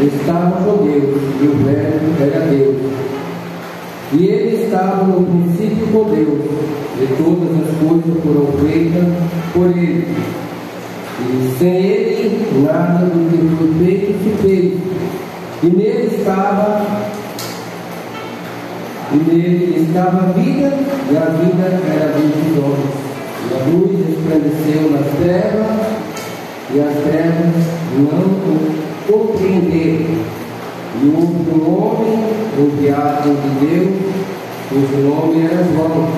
estava com Deus, e o Verbo era Deus. E ele estava no princípio com Deus, e todas as coisas foram feitas por ele. E sem ele, nada do que foi feito se fez. E nele estava a vida, e a vida era a luz dos homens. E a luz resplandeceu nas trevas, e as trevas não o compreenderam. E houve um homem enviado de Deus, cujo nome era João.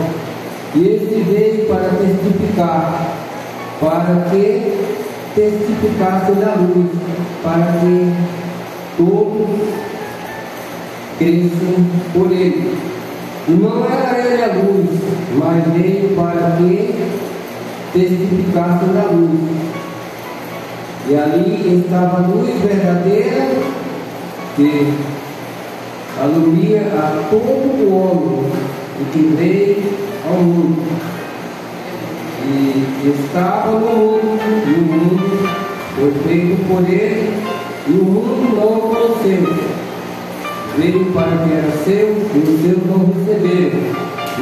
E este veio para testificar, para que testificasse da luz, para que todos crescem por ele. E não era ele a luz, mas veio para que testificasse da luz. E ali estava a luz verdadeira, que alumia a todo o homem e que veio ao mundo. E estava no mundo, e o mundo foi feito por ele, e o mundo não o conheceu. Veio para que era seu, e os seus não receberam.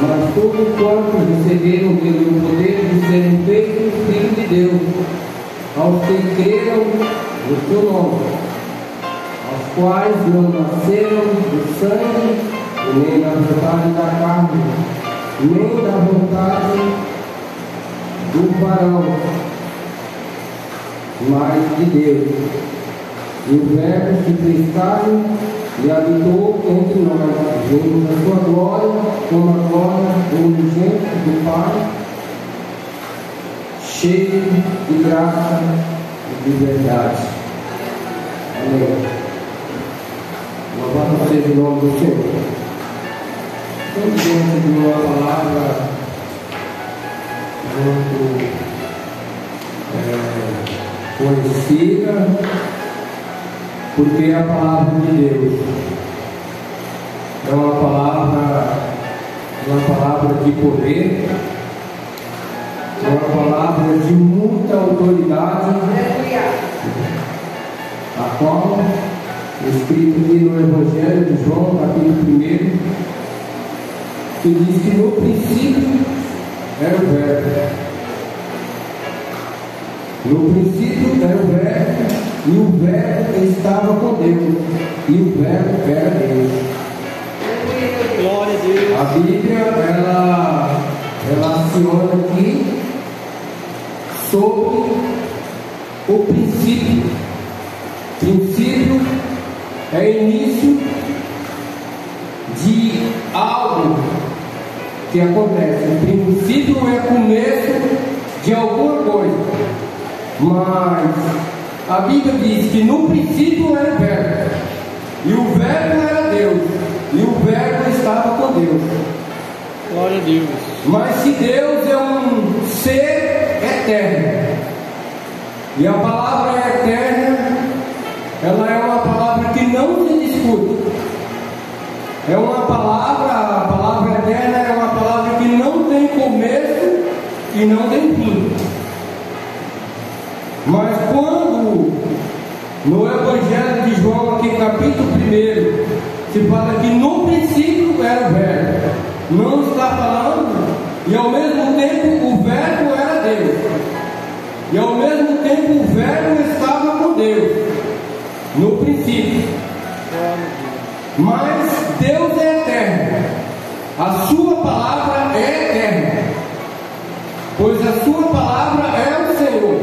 Mas todos quantos receberam dele o poder de serem feitos filhos de Deus, aos que creram no seu nome, aos quais não nasceram do sangue, nem da vontade da carne, nem da vontade do varão, mas de Deus. E o Verbo se fez carne e habitou entre nós, vendo a sua glória como a glória do unigênito do Pai, cheio de graça e de verdade. Amém. Louvado seja o nome do Senhor. Estamos diante de uma palavra muito conhecida, porque é a palavra de Deus. É uma palavra de poder, é uma palavra de muita autoridade, a qual, escrito aqui no Evangelho de João, capítulo 1, que diz que no princípio era o Verbo. No princípio era o Verbo, e o Verbo estava com Deus, e o Verbo era Deus. Glória a Deus. A Bíblia, ela relaciona aqui sobre o princípio. Princípio é início de algo que acontece. O princípio é começo de alguma coisa. Mas a Bíblia diz que no princípio era o Verbo, e o Verbo era Deus, e o Verbo estava com Deus. Glória a Deus. Mas se Deus é um ser eterno, e a palavra eterna, ela é uma palavra que não se discute. É uma palavra, a palavra eterna é uma palavra que não tem começo e não tem fim. Mas quando no Evangelho de João, aqui capítulo 1, se fala que no princípio era o Verbo, não está falando, e ao mesmo tempo o Verbo era Deus, e ao mesmo tempo o Verbo estava com Deus, no princípio. Mas Deus é eterno, a sua palavra é eterna, pois a sua palavra é o Senhor.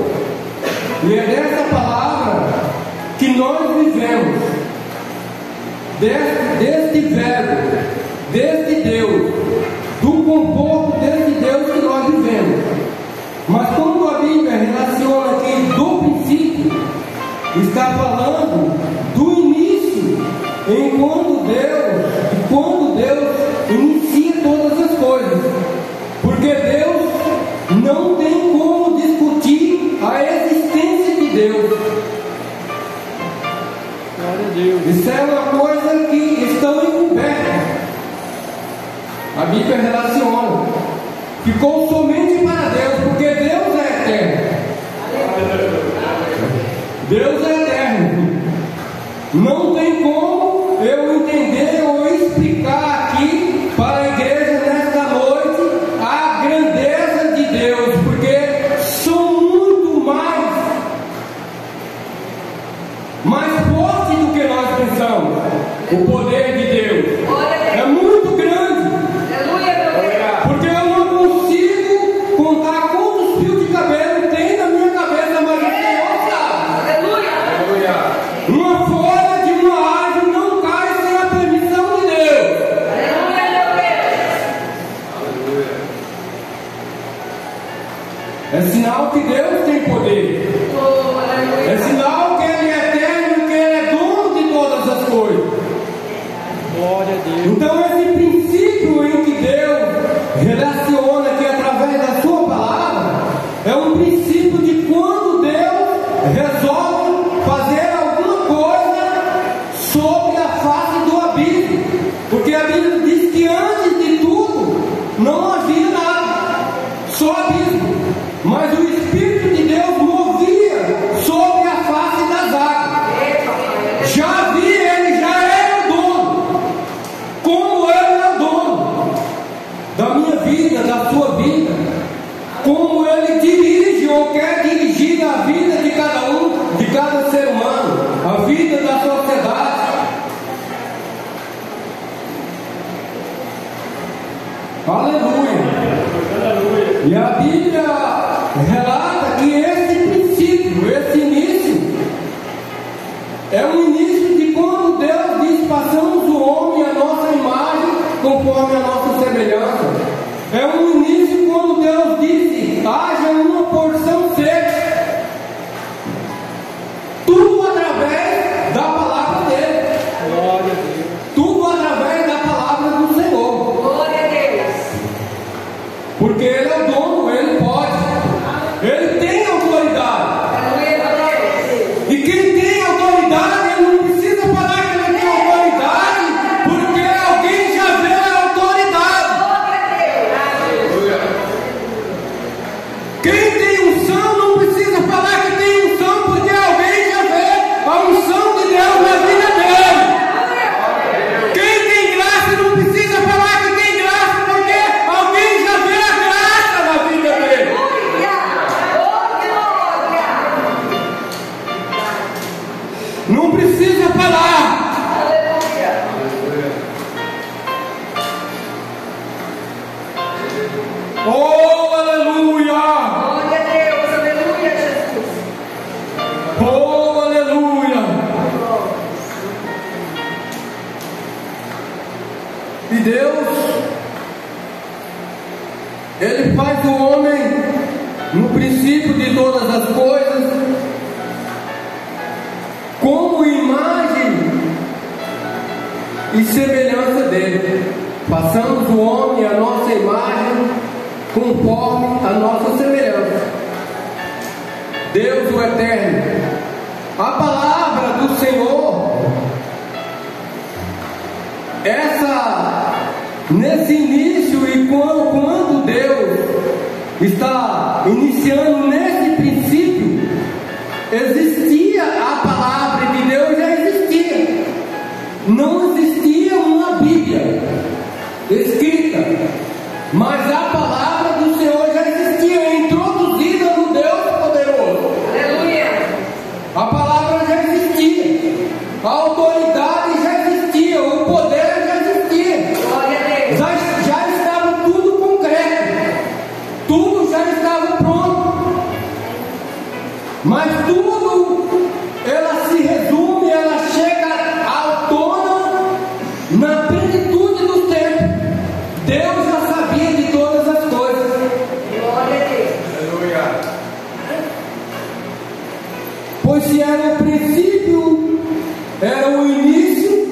E é dessa palavra que nós vivemos, deste Verbo, deste Deus, do conforto desse Deus que nós vivemos. Mas quando a Bíblia relaciona aqui do princípio, está falando do início, quando Deus inicia todas as coisas. Porque Deus não tem como discutir a existência de Deus. Glória a Deus. Isso é uma coisa que estão encobertas. A Bíblia relaciona. Ficou somente para Deus, porque Deus é eterno. Deus é eterno. Não tem como eu entender ou explicar aqui para a igreja nesta noite a grandeza de Deus, porque são muito mais forte do que nós pensamos. O poder de Deus é muito grande, porque eu não consigo contar quantos fios de cabelo tem na minha cabeça, mas o Senhor sabe. Uma folha de uma árvore não cai sem a permissão de Deus. É sinal que Deus tem poder. É sinal que Ele é eterno, que Ele é dono de todas as coisas. Glória a Deus. Então esse princípio em que Deus relaciona aqui através da sua palavra é um princípio de quando Deus resolve fazer alguma coisa sobre a face do abismo, porque a Bíblia diz que antes de tudo não havia nada, só abismo, mas o Espírito de Deus movia sobre a face das águas. Já havia, ele já era o dono, como ele é o dono da minha vida, da sua vida, como ele dirige ou quer dirigir a vida de cada um, de cada ser humano, a vida da sociedade. Aleluia! E a Bíblia relata que esse princípio, esse início, é um início de quando Deus diz: passamos o homem à nossa imagem, conforme a nossa semelhança. É um início quando Deus disse: haja uma porção seca. Tudo através da palavra dele. Glória a Deus. Tudo através da palavra do Senhor. Porque Ele é o dono, Ele pode. Ele tem autoridade. E quem tem autoridade, ele não precisa falar que ele tem autoridade, porque alguém já vê a autoridade. Quem tem unção não precisa falar que tem unção, porque alguém já vê a unção de Deus na vida dele. Quem tem graça não precisa falar que tem graça, porque alguém já vê a graça na vida dele. Não precisa falar. Oh, aleluia! Oh, aleluia! E Deus, Ele faz o homem no princípio de todas as coisas, como imagem e semelhança dele. Passamos o homem à nossa imagem, conforme a nossa semelhança. Deus o Eterno. A palavra do Senhor, nesse início, e quando Deus está iniciando nesse princípio, existia a palavra de Deus, já existia. Não existia uma Bíblia escrita, mas a palavra do Senhor já existia, introduzida no Deus poderoso. A palavra já existia, a autoridade já existia, o poder já existia. Já estava tudo concreto, tudo já estava pronto. Mas tudo, ela se resume, ela chega à tona na plenitude do tempo. Deus já sabia de todas as coisas. Pois se era o princípio, era o início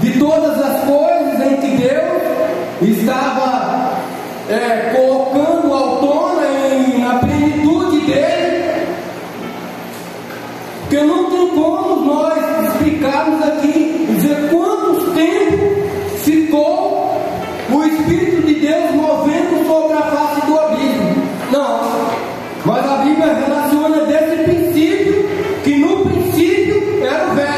de todas as coisas em que Deus estava colocando à tona na plenitude dele, porque não tem como nós explicarmos aqui, dizer quantos tempos ficou o Espírito de Deus movendo sobre a face do abismo. Não, mas a Bíblia relaciona desse princípio, que no princípio era o verbo.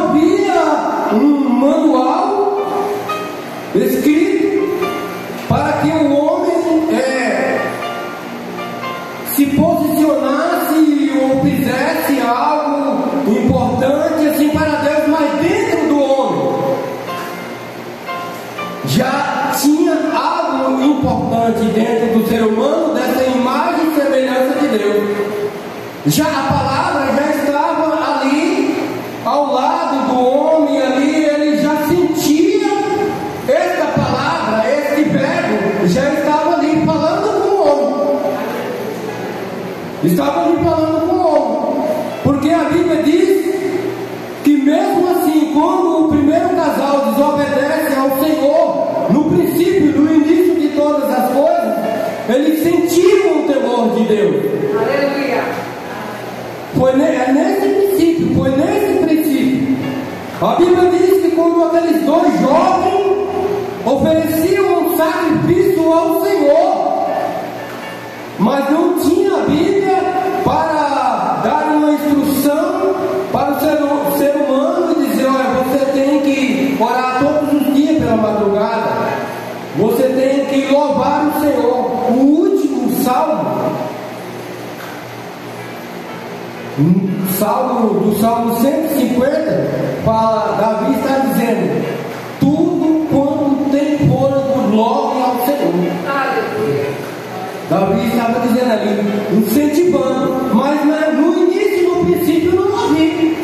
havia um manual escrito para que o homem se posicionasse ou fizesse algo importante assim para Deus, mas dentro do homem já tinha algo importante dentro do ser humano, dessa imagem e semelhança de Deus. Já a palavra já estava ali ao lado do homem, ali ele já sentia esta palavra, este verbo já estava ali falando com o homem. Estava ali falando com o homem, porque a Bíblia diz que mesmo assim, quando o primeiro casal desobedece ao Senhor, no princípio, no início de todas as coisas, eles sentiam o temor de Deus. Aleluia. Foi nesse princípio. A Bíblia diz que quando aqueles dois jovens ofereciam um sacrifício ao Senhor, mas não tinha a Bíblia para dar uma instrução para o ser humano e dizer: olha, você tem que orar todos os dias pela madrugada, você tem que louvar o Senhor. O último do Salmo 150, fala, Davi está dizendo: tudo quanto tem fôlego, louve ao Senhor. Aleluia. Davi estava dizendo ali, incentivando, mas no início, no princípio, não havia,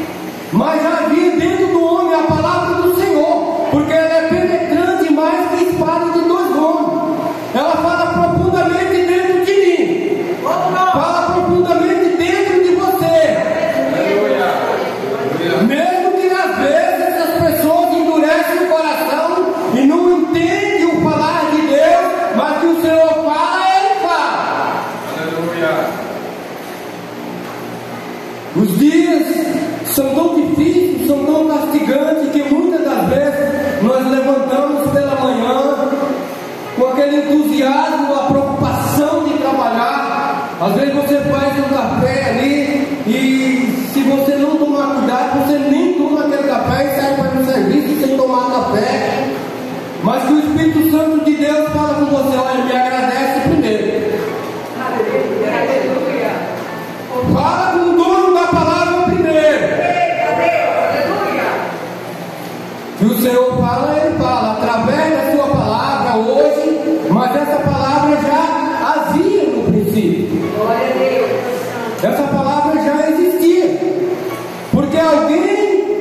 mas já havia dentro do homem a palavra do Senhor, porque ela é penetrante mais que espada de dois gumes. Ela fala profundamente dentro de mim, fala profundamente dentro de você. Mesmo que às vezes as pessoas endurecem o coração e não entendem o falar de Deus, mas que o Senhor fala, Ele fala. Aleluia. Os dias são tão difíceis, são tão castigantes, que muitas das vezes nós levantamos pela manhã com aquele entusiasmo, a preocupação de trabalhar. Às vezes você faz um café ali e se você não tomar cuidado, você nem toma aquele café e sai para o serviço sem tomar café. Mas que o Espírito Santo de Deus fala com você: olha, me agradece primeiro. Aleluia. Fala com o dono da palavra primeiro. Aleluia. E o Senhor fala, Ele fala através da sua palavra hoje, mas essa palavra já havia no princípio. Glória a Deus. Essa palavra já existia, porque alguém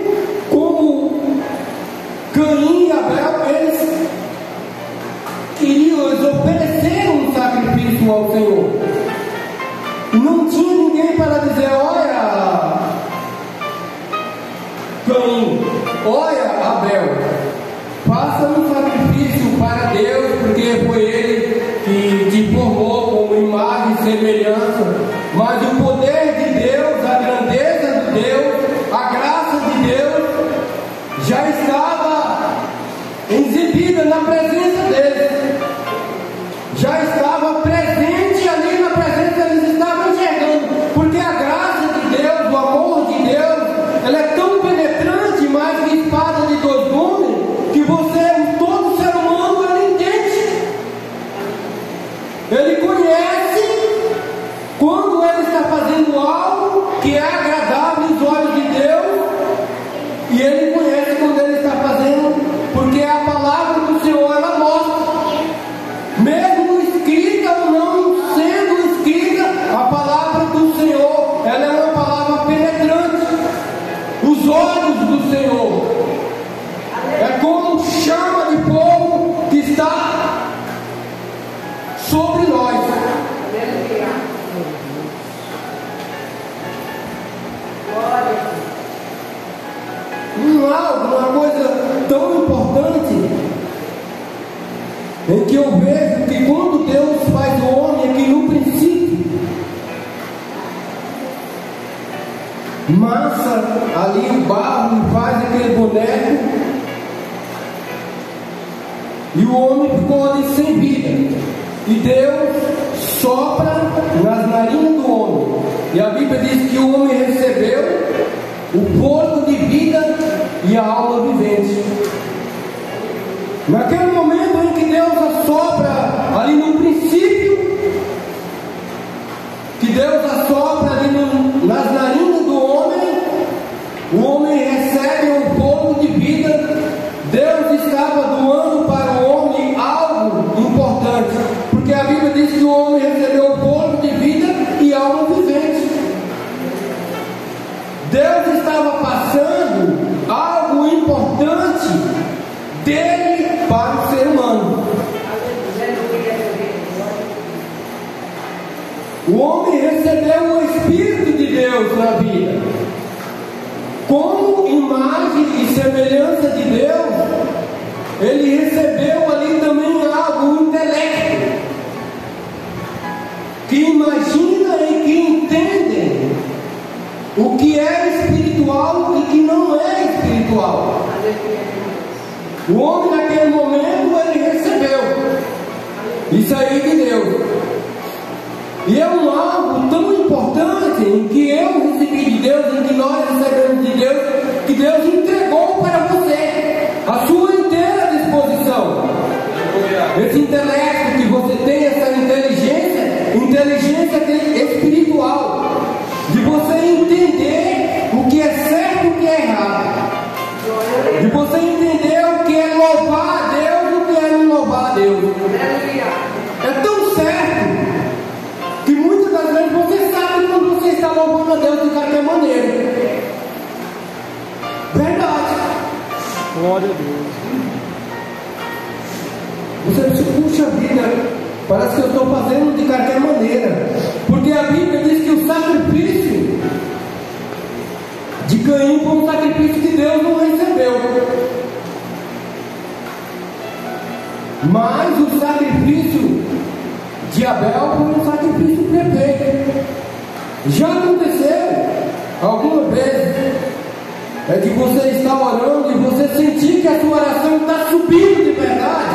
como Caim e Abel, eles queriam, eles ofereceram um sacrifício ao Senhor. Não tinha ninguém para dizer: olha, Caim, olha, Abel, faça um sacrifício para Deus, porque foi Ele que te formou como imagem e semelhança. Mas o poder de Deus, a grandeza de Deus, a graça de Deus já estava exibida na presença deles, já estava presente ali na presença, eles estavam enxergando, porque a graça de Deus, o amor de Deus, ela é tão penetrante, mais que espada de dois gumes, que você, todo ser humano, ele entende, ele conhece quando ele está fazendo algo que é agradável aos olhos de Deus, e ele conhece quando ele está fazendo, porque a palavra do Senhor, ela mostra, mesmo escrita ou não sendo escrita, a palavra do Senhor, ela é uma palavra penetrante. Os olhos do Senhor é como chama de fogo que está sobre nós. Aleluia. Glória. Uma coisa tão importante em que eu vejo que quando Deus faz o homem, aqui no princípio, massa ali o barro e faz aquele boneco, e o homem ficou ali sem vida, e Deus sopra nas narinas do homem, e a Bíblia diz que o homem recebeu o fôlego de vida e a alma vivente. Naquele momento em que Deus assopra ali no princípio, que Deus assopra ali nas narinas do homem, o homem recebe um pouco de vida. Deus estava doando para o homem algo importante, porque a Bíblia diz que o homem recebeu um pouco de vida e alma vivente. Deus estava passando algo importante dele para o ser humano. O homem recebeu o Espírito de Deus na vida. Como imagem e semelhança de Deus, ele recebeu ali também algo, um intelecto, que imagina e que entende o que é espiritual e que não é espiritual. O homem naquele momento ele recebeu isso aí de Deus. E é algo tão importante em que eu recebi de Deus, em que nós recebemos de Deus, que Deus entregou para você a sua inteira disposição. Esse intelecto que você tem, essa inteligência espiritual, de você entender o que é certo e o que é errado, de você entender o que é louvar a Deus e o que é não louvar a Deus. É tão certo que muitas das vezes você sabe quando você está louvando a Deus de qualquer maneira. Verdade. Glória a Deus. Você pensa, puxa vida, parece que eu estou fazendo de qualquer maneira. Porque a Bíblia diz que o sacrifício de Caim foi um sacrifício que Deus não recebeu. Mas o sacrifício de Abel foi um sacrifício perfeito. Já aconteceu alguma vez de você estar orando e você sentir que a sua oração está subindo de verdade?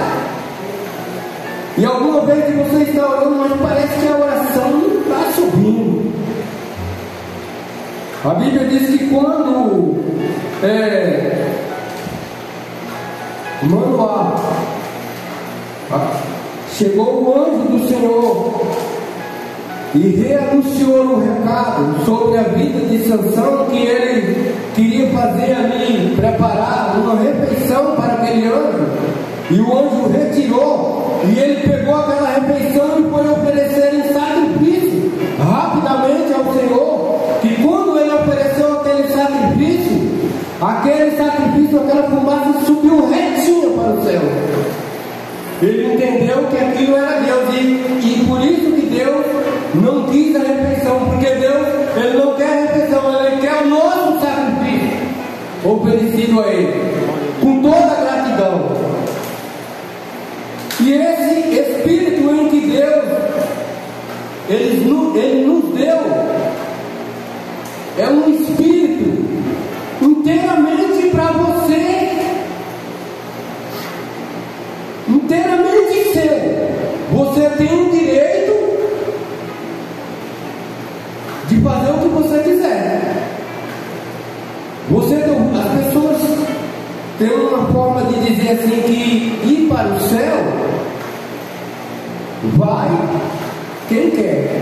E alguma vez que você está orando, mas parece que a oração não está subindo. A Bíblia diz que quando Manoá chegou o anjo do Senhor e reanunciou o recado sobre a vida de Sansão, que ele queria fazer ali, preparar uma refeição para aquele anjo, e o anjo retirou, e ele pegou aquela refeição e foi oferecer em sacrifício rapidamente ao Senhor, que quando ele ofereceu aquele sacrifício, aquela fumaça subiu retinha para o céu. Ele entendeu que aquilo era Deus, e por isso que Deus não quis a refeição, porque Deus, Ele não quer a refeição, Ele quer o nosso sacrifício oferecido a Ele, com toda a gratidão. E esse Espírito em que Deus Ele nos deu é um Espírito inteiramente para você, inteiramente seu. Você tem o direito de fazer o que você quiser. As pessoas têm uma forma de dizer assim, que ir para o céu vai quem quer,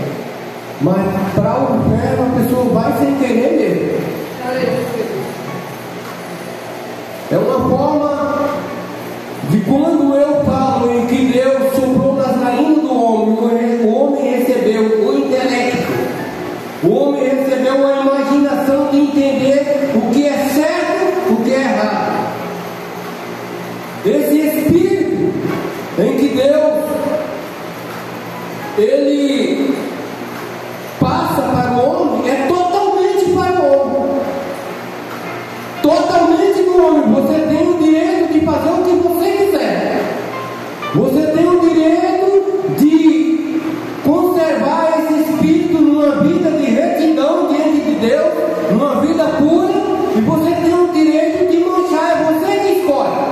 mas para o inferno a pessoa vai sem querer mesmo. É uma forma de quando eu falo em que Deus soprou nas narinas do homem, o homem recebeu o intelecto, o homem recebeu a imaginação de entender o que é certo, o que é errado. Esse Espírito em que Deus Ele passa para o homem é totalmente para o homem, totalmente do homem. Você tem o direito de fazer o que você quiser. Você tem o direito de conservar esse Espírito numa vida de retidão diante de Deus, numa vida pura, e você tem o direito de manchar. É você que escolhe.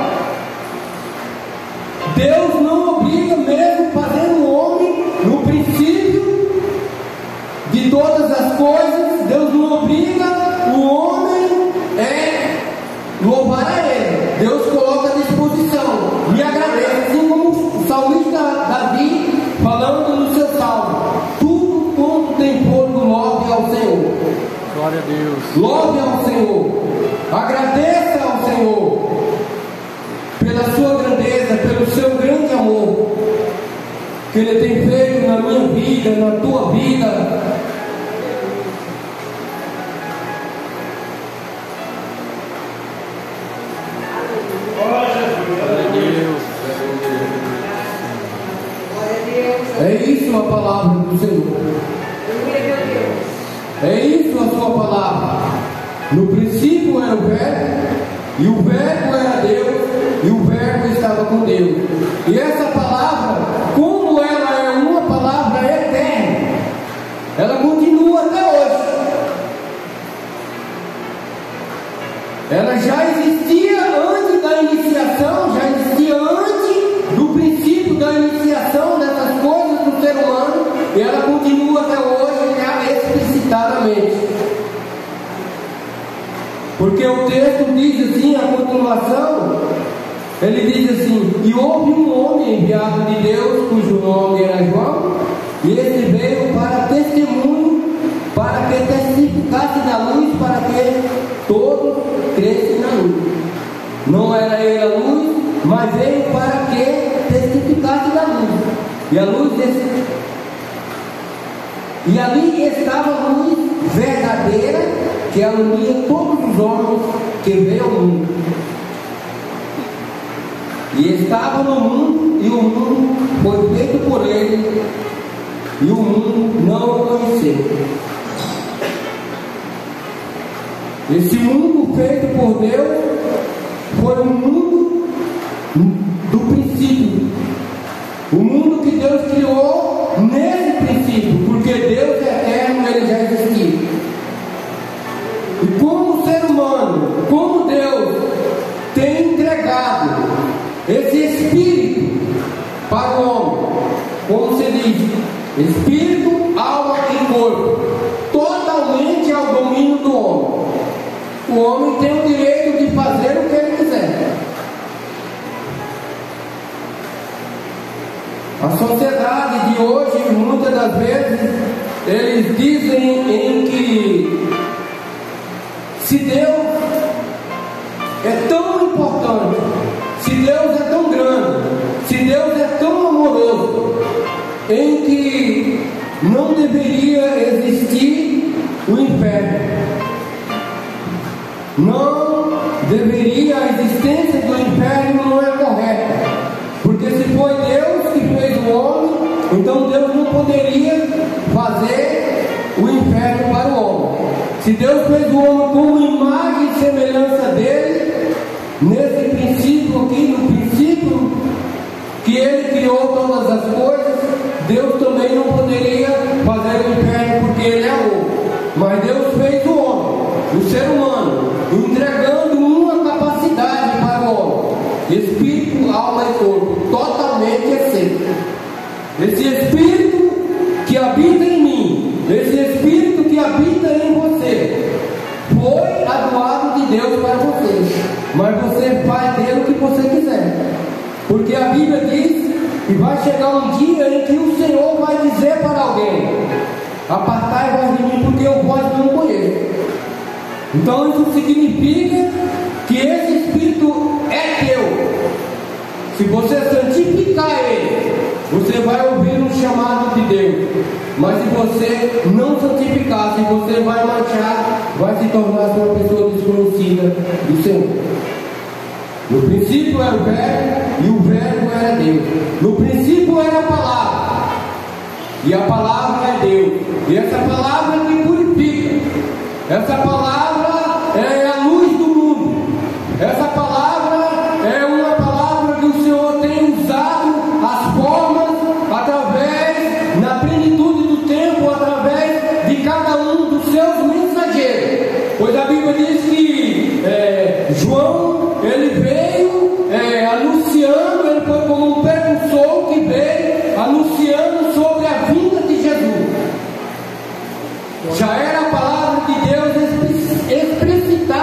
Deus não obriga, mesmo fazendo o homem no princípio de todas as coisas. Deus não obriga o homem louvar para Ele. Deus coloca à disposição e agradece, assim como o salmista Davi, falando no seu salmo: tudo quanto tem povo, louve ao Senhor. Glória a Deus. Louve ao Senhor. Agradeça ao Senhor pela sua grandeza, pelo seu grande amor que Ele tem feito na minha vida, na tua vida. É isso a palavra do Senhor. É isso a sua palavra. No princípio era o Verbo, e o Verbo era Deus, e o Verbo estava com Deus. E essa palavra, como ela é uma palavra eterna, ela continua até hoje. Ela já existia antes da iniciação, já existia antes do princípio da iniciação dessas coisas do ser humano, e ela continua até hoje, já explicitadamente. Porque o texto diz assim, a continuação, ele diz assim: e houve um homem enviado de Deus, cujo nome era João, e esse veio para testemunho, para que testificasse da luz, para que todos crescem na luz. Não era ele a luz, mas veio para que testificasse da luz. E a luz e ali estava a luz verdadeira, que alumia todos os homens que veem ao mundo. E estava no mundo, e o mundo foi feito por ele, e o mundo não o conheceu. Esse mundo feito por Deus foi o mundo do princípio, o mundo que Deus criou nesse princípio, porque Deus é eterno, ele já existia. E como ser humano, como Deus tem entregado esse Espírito para o homem, como se diz, Espírito, alma e corpo, totalmente ao domínio do homem. O homem tem o direito de fazer o que ele quiser. A sociedade de hoje, muitas das vezes, eles dizem em que se Deus é tão importante, se Deus é tão grande, se Deus é tão amoroso, em que não deveria existir o inferno. Não deveria, a existência do inferno não é correta, porque se foi Deus que fez o homem, então Deus não poderia fazer o inferno para o homem. Se Deus fez o homem como imagem e semelhança dele, nesse princípio aqui, no princípio que ele criou todas as coisas, Deus também não poderia fazer o inferno, porque ele é amor. Mas Deus fez o homem, o ser humano, entregando uma capacidade para o homem: espírito, alma e corpo, totalmente aceito. Esse espírito que habita em mim, esse espírito que habita em você, foi doado de Deus para você, mas você faz dele o que você quiser, porque a Bíblia diz que vai chegar um dia em que o Senhor vai dizer para alguém: apartai-vos de mim, porque eu vós não conheço. Então isso significa que esse Espírito é teu. Se você santificar ele, você vai ouvir um chamado de Deus. Mas se você não santificar, se você vai manchar, vai se tornar uma pessoa desconhecida do Senhor. No princípio era o Verbo, e o Verbo era Deus. No princípio era a palavra, e a palavra é Deus. E essa palavra que purifica, essa palavra é a luz do mundo. Essa palavra é uma palavra que o Senhor tem usado as formas através, na plenitude do tempo, através de cada um dos seus mensageiros. Pois a Bíblia diz que João, ele veio anunciando, ele foi como um precursor que veio anunciando sobre a vinda de Jesus. Já era a palavra de Deus explicitada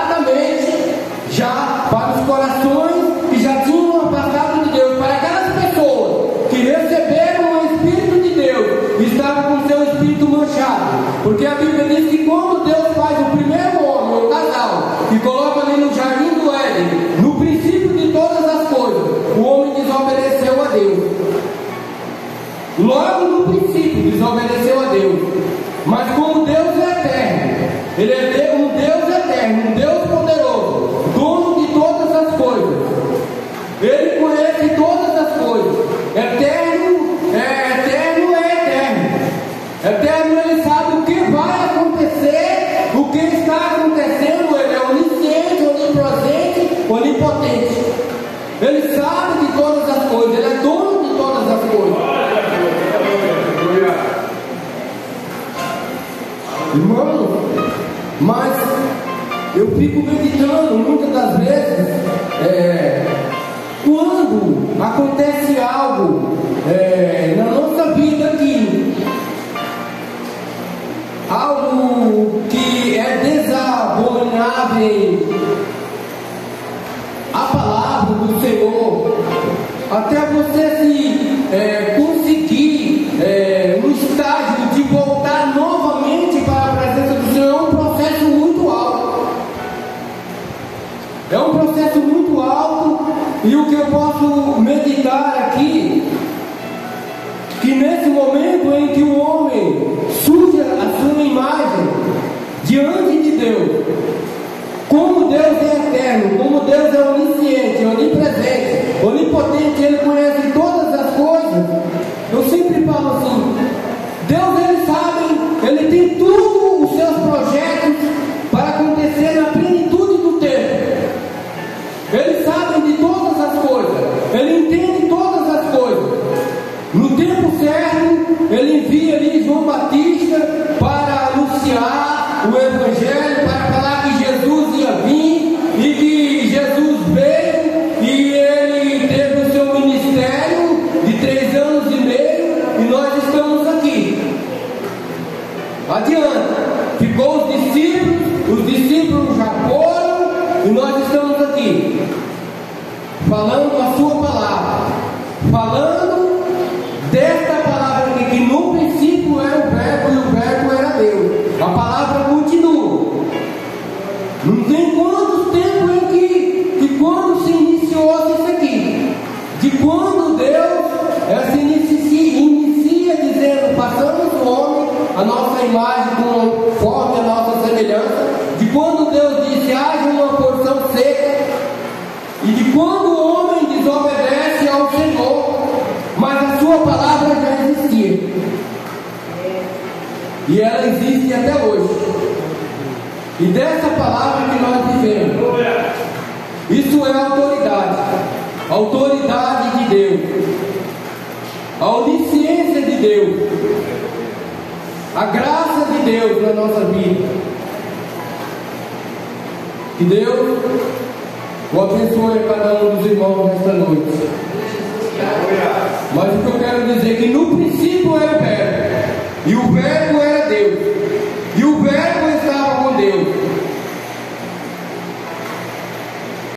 desobedeceu a Deus. Mas como Deus é eterno, Ele é um Deus eterno, um Deus poderoso, dono de todas as coisas. Ele conhece todas as coisas. Eterno é eterno, é eterno. Eterno, Ele sabe o que vai acontecer, o que está acontecendo. Ele é onisciente, onipresente, onipotente. Ele sabe de todas as coisas, Ele é dono de todas as coisas. Irmão, mas eu fico meditando muitas das vezes, quando acontece algo na nossa vida aqui, algo que é desabominável a palavra do Senhor, até você se conseguir no estágio de voltar novamente para a presença do Senhor, é um processo muito alto. É um processo muito alto, e o que eu posso meditar aqui, que nesse momento em que o homem suja a sua imagem diante de Deus, como Deus é eterno, como Deus é onisciente, onipresente, onipotente, Ele conhece todas as coisas. Eu sempre falo assim: Deus, Ele sabe, Ele tem tudo os seus projetos para acontecer na plenitude do tempo. Ele sabe de todas as coisas, Ele entende todas as coisas. No tempo certo, Ele envia ali João Batista para anunciar o Evangelho, para falar que Jesus ia vir, e que Jesus veio, e Ele teve o seu ministério de 3 anos e meio, e nós estamos aqui. Adiante, ficou os discípulos já foram, e nós estamos aqui, falando a sua palavra, falando desta palavra aqui, que no princípio era o verbo, e o verbo era Deus. A palavra continua. Não tem quanto tempo em que quando se iniciou isso aqui, de quando Deus se inicia dizendo: passamos o homem, a nossa imagem conforme a nossa semelhança, de quando Deus disse: haja uma porção seca, e de quando o homem desobedece ao Senhor, mas a sua palavra já existia, e ela existe até hoje. E dessa palavra que nós vivemos, isso é a autoridade de Deus, a onisciência de Deus, a graça de Deus na nossa vida. Que Deus o abençoe a cada um dos irmãos nesta noite. Mas o que eu quero dizer é que no princípio era o verbo, e o verbo